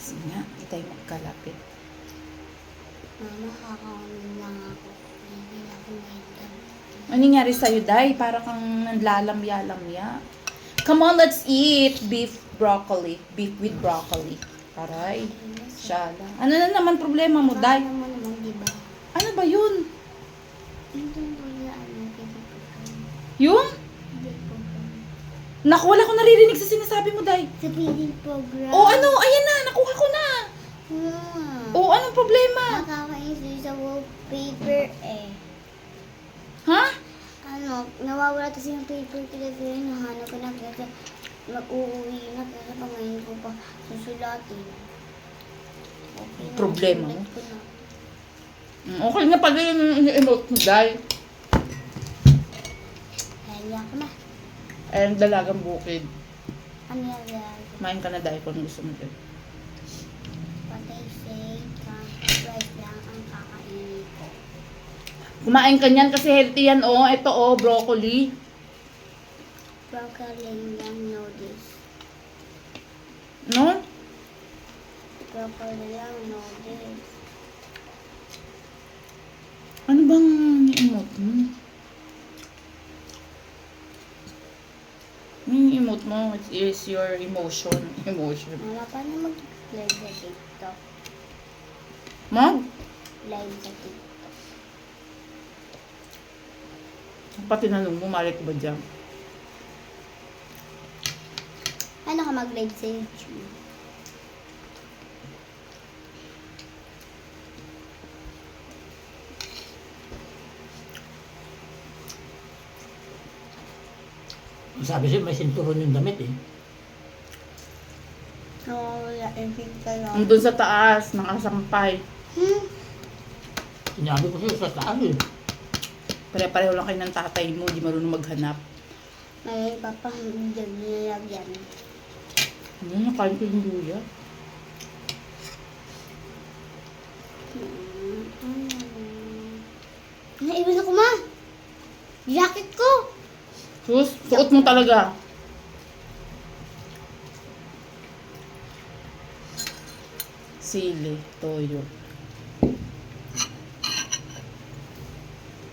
Sige nga, hindi tayo magkalapit. Mama, kakainin lang ako. Hindi na ako nahitam. Ano nangyari sa'yo, Day? Para kang nanlalamya-lamya. Come on, let's eat beef broccoli. Beef with broccoli. Aray, shala. Ano na naman problema mo, Day? Kaya mo naman, di ba? Ano ba yun? Hindi mo na pinipigyan. Yung? Hindi po. Naku, wala ko naririnig sa sinasabi mo, Day. Sa feeding program. O ano, ayan na, nakuha ko na. O, anong problema? Nakakainis sa wallpaper eh. Ha? Ano, nawawala kasi yung paper ko kasi nahanap ko na kasi mag-uuwi na kasi pangayon ko pa susulatin. Okay na, Problema mo? susulat ko na. Okay na pala yung emote mo, Day. Kaya ko na. Ayan, dalagang bukid. Ano yan dahil? Kumain ka na, Day, kung gusto mo din. Patay say, rice lang ang kakainin ko. Kumain ka niyan kasi healthy yan, oh. Ito, oh, broccoli. Broccoli lang noodles. No? Broccoli lang noodles. Ano bang emote mo? Yung emote mo is your emotion. Emotion. Mama, paano mag-live sa TikTok? Mag? Live sa TikTok. Pati tinanong mo, mali ko ba dyan? Ano ka mag-live sa YouTube? Sabi siya may sinturon yung damit eh. Nawawala yung picture lang. Nandun sa taas, nakasampay. Sinabi ko siya sa taas eh. Pare-pareho lang kayo ng tatay mo, di marunong maghanap. May papang nilagyan. Ano, nakain ko yung luya. Naiwan ako, ma! Jacket ko! Sus, suot mo talaga. Sili, toyo.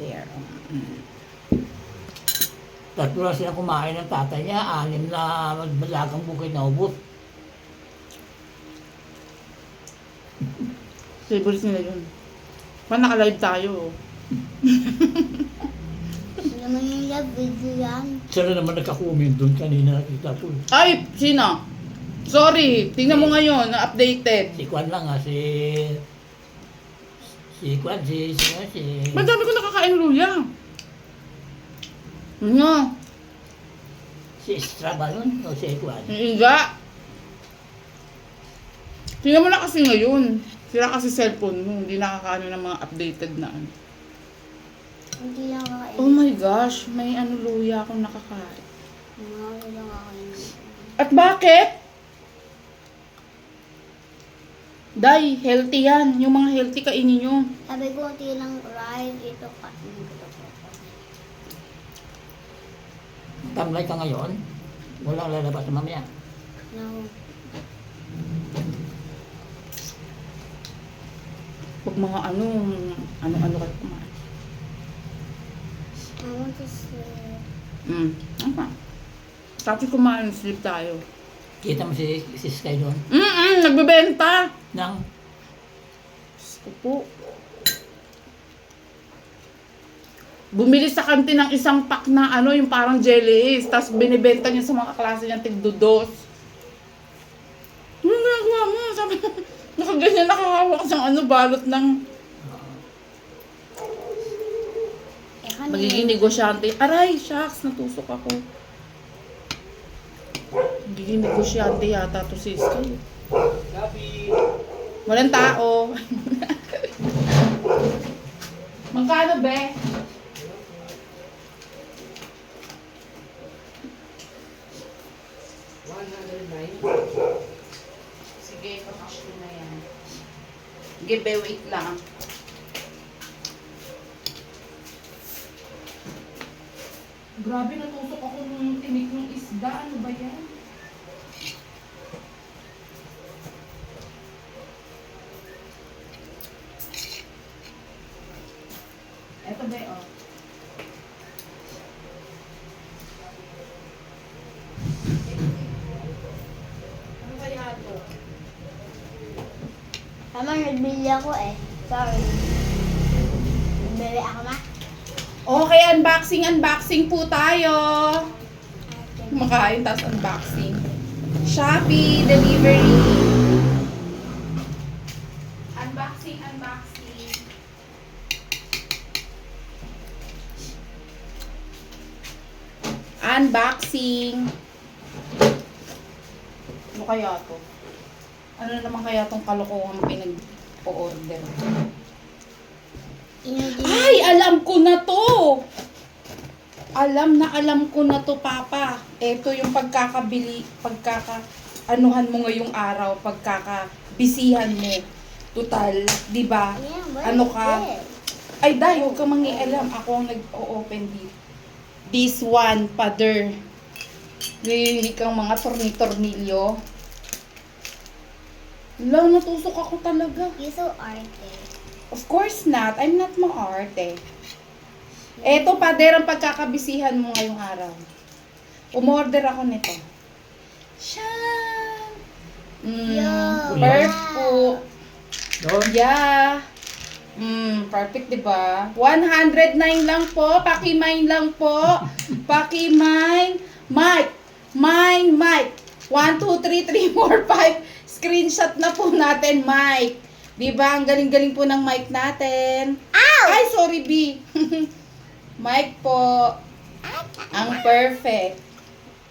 There. Tatlo na sila kumain ng tatay niya, 6 na maglagang bukid na ubos. Favorite nila yun. Man, naka-live tayo. Ano naman yung love video yan? Sila naman nagka-comment doon kanina nakita ko. Ay, sino? Sorry, tingnan mo ngayon, na-updated. Si Kwan lang si Kwan, si Madami ko nakakain luya. Ano? si Estra ba yun? O si Kwan? Higa. Tingnan mo na kasi ngayon. Sira kasi cellphone mo, hindi nakakaano ng mga updated na ano. Hindi lang kakain. Oh my gosh, may ano luya akong nakakain. Mga lang kakain. At bakit? Day, healthy yan. Yung mga healthy kainin nyo. Sabi ko, hindi lang rice. Ito kain ko to. Tamlay ka ngayon? Walang lalabas na mamaya. No. Pag mga ano kayo kumain. I want to sleep. Tama. Tapos kumain, sleep tayo. Kita mo si Sky doon? Nagbebenta. Nang Diyos ko po. Bumili sa kantin ng isang pack na ano, yung parang jelly. Tapos binibenta niya sa mga klase niya tigdudos. Ano ginagawa mo? Sabi ko, nakaganyan nakahawak siyang ano, balot ng Kanina. magiging negosyante. Aray, shucks, natusok ako. Magiging negosyante yata to si Sky. Walang tao. Magkano, be? Sige, pakash ko na yan. Give, wait lang. Grabe, natusok ako nung tinik ng isda. Ano ba yan? be, oh. Ano kaya ito? Tama, nagbili ako eh. Sorry. Nagbili ako ma. Okay, unboxing po tayo. Kumakain, tapos unboxing. Shopee delivery. Unboxing. Unboxing. Ano kaya to? Ano naman kaya tong kalokohan pinag-order? Ay, alam ko na to! Alam ko na to, Papa. Ito yung anuhan mo ngayong araw, pagkakabisihan mo. Total, di ba? Ano ka? Ay, dahil huwag kang mangialam. Ako ang nag-o-open dito. This one, Father. Hindi kang mga tornilyo. Wala, natusok ako talaga. You're so arte. Of course not. I'm not maarte. Eto, Pader, ang pagkakabisihan mo ngayong araw. Umorder ako nito. Siyan! Yeah. Perfect. Doon? Yeah. Perfect, diba? 109 lang po. Paki-mine lang po. Paki-mine. Mike. 1, 2, 3, 4, 5. Screenshot na po natin, Mike. Diba? Ang galing-galing po ng mic natin. Ow! Ay, sorry, B. Mic po. Ang perfect.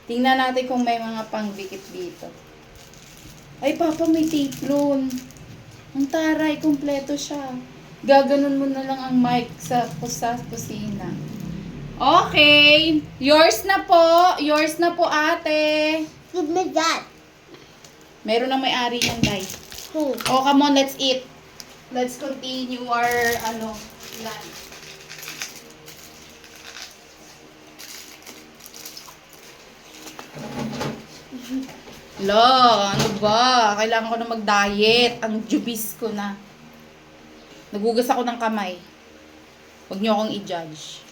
Tingnan natin kung may mga pangdikit dito. Ay, Papa, may tape-loon. Ang taray, kumpleto siya. Gaganon mo na lang ang mic sa kusina. Okay. Yours na po, ate. Give me that. Meron na may-ari yan, guys. Who? Oh, come on, let's eat. Let's continue our, lunch. Lo, ano ba? Kailangan ko na mag-diet. Ang jubis ko na. Nagugas ako ng kamay. Huwag niyo akong i-judge.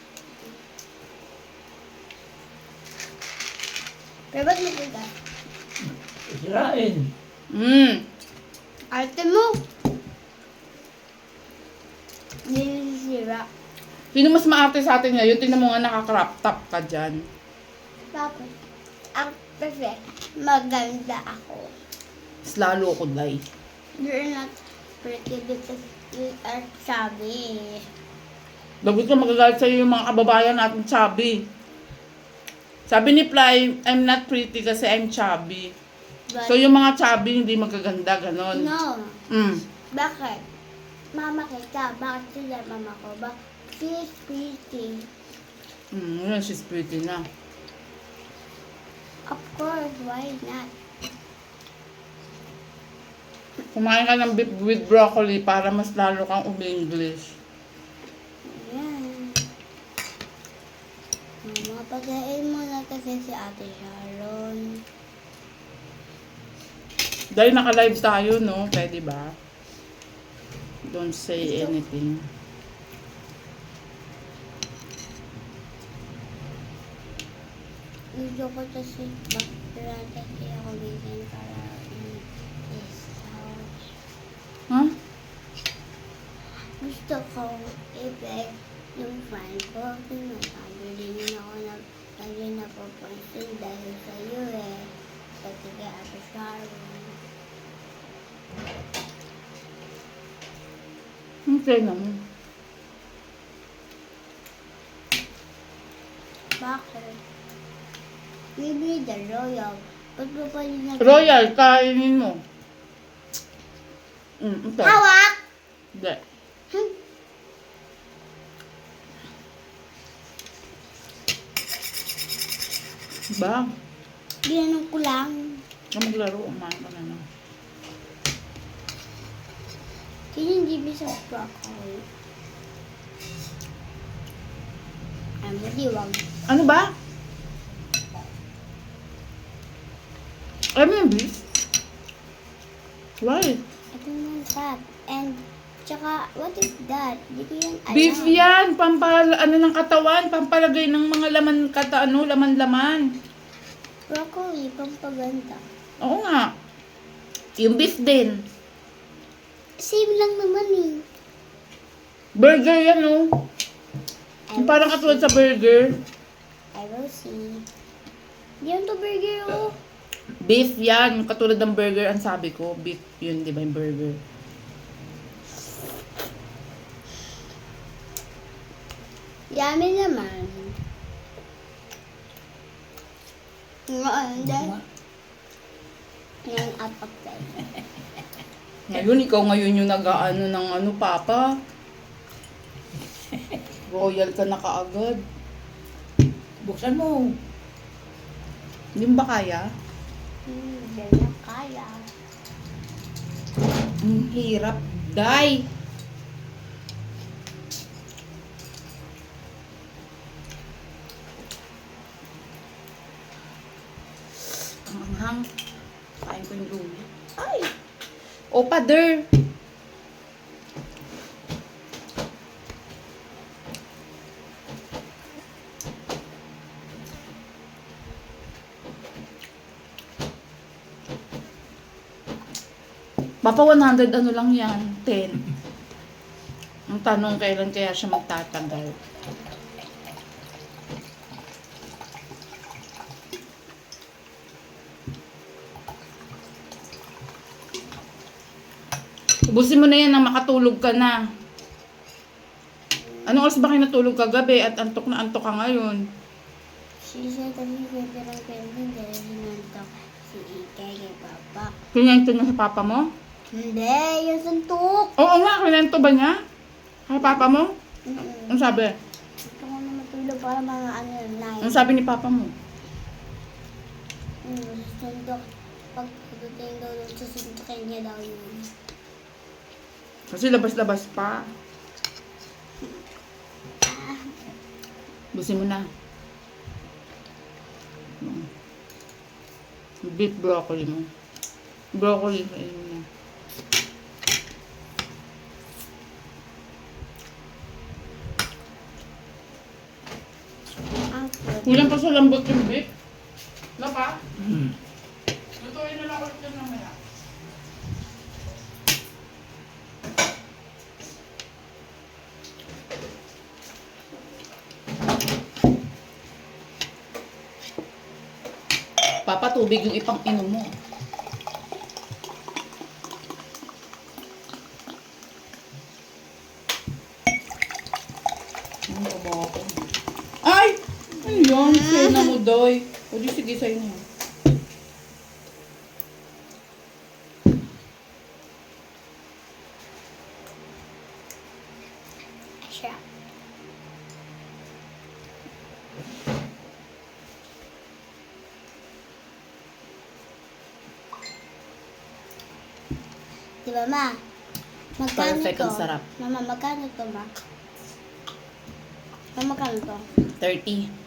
Pero ba't mo that? Sirain. Arte mo. Hindi nasisira. Sino mas maarte sa atin ngayon? Tingnan mo nga naka-crop top ka dyan. Tapos, ang perfect. Maganda ako. Mas lalo ko, Day. You're not pretty because you are chubby. Labot ka magagalit sa'yo yung mga kababayan natin chubby. Sabi ni Fly, I'm not pretty kasi I'm chubby. But, So yung mga chubby hindi magaganda, ganon. no. Bakit? Mama kita. Bakit sila mama ko? She is pretty. Yun, she's pretty na. Of course, why not? Kumain ka ng beef with broccoli para mas lalo kang umi-English. Yan. Mama, pagayin mo na kasi si Ate Sharon. Dahil naka-live tayo, no? Pwede ba? Don't say anything. Gusto ko kasi bakit kasi ako minsan para is house. Huh? Gusto ko i-beg yung friend ko. Pinagpabili niya ako na lagi napapansin dahil sa iyo eh. Kasi kay Ate Sharon. Okay naman. Bakit? Maybe the royal. Ba't ba pa niya? Royal, kainin mo. Ito. Hawak! Hindi. Ba? Ginanong ko lang. Kung maglaro, umain ka na lang. Hindi bisa broccoli. Ay, madiwag. Ano ba? Ano yung beef? Why? Ito naman fat. And Tsaka, what is that? Hindi ko yan alam. Beef yan, ano ng katawan, pampalagay ng mga laman-laman. Broccoli, pampaganda. Oo nga. Yung beef din. Same lang naman eh. Burger yan, oh. Yung parang katulad sa burger. I will see. Yan to burger, oh. Beef yan, yung katulad ng burger ang sabi ko. Beef yun, di ba yung burger? Yummy naman. Ngayon, yan apaktay. Ngayon, ikaw ngayon yung nag-ano ng papa. Royal ka na kaagad. Buksan mo. Hindi mo ba kaya? Yan na kaya. Ang hirap, day. Ang anghang. Kain ko yung luya. Ay! O, pader. Papa, 100 ano lang yan? 10. Ang tanong, kailan kaya siya magtatagal? Ubusin mo na yan nang makatulog ka na. Anong oras ba kayo natulog kagabi at antok na antok ka ngayon? Sisa kami kailangan dahil sinantok si Ike kay Papa. Kinento niya sa papa mo? Hindi, yung suntok. Oo nga, kinento ba niya? Kay papa mo? Ang sabi? Gusto ko na matulog para mga ano na Ang sabi ni papa mo? Suntok. Pag pagdating daw doon sa suntokin niya daw yun. Kasi labas-labas pa. Busin mo na. Beef broccoli mo. Broccoli, kainin mo na. Ang cute. Kulang pa sa lambot yung beef. Wala pa? Lutuin na lang ulit yan mamaya. Papa, tubig yung ipang inom mo. Ano ba ako? Ay! Ano yun? Sa'yo na mo, Doy. O di sige, sa'yo na. Siya. Diba, Ma? Magkano Perfect, to? ang sarap. Mama, magkano to, Ma? Mama, magkano to? 30.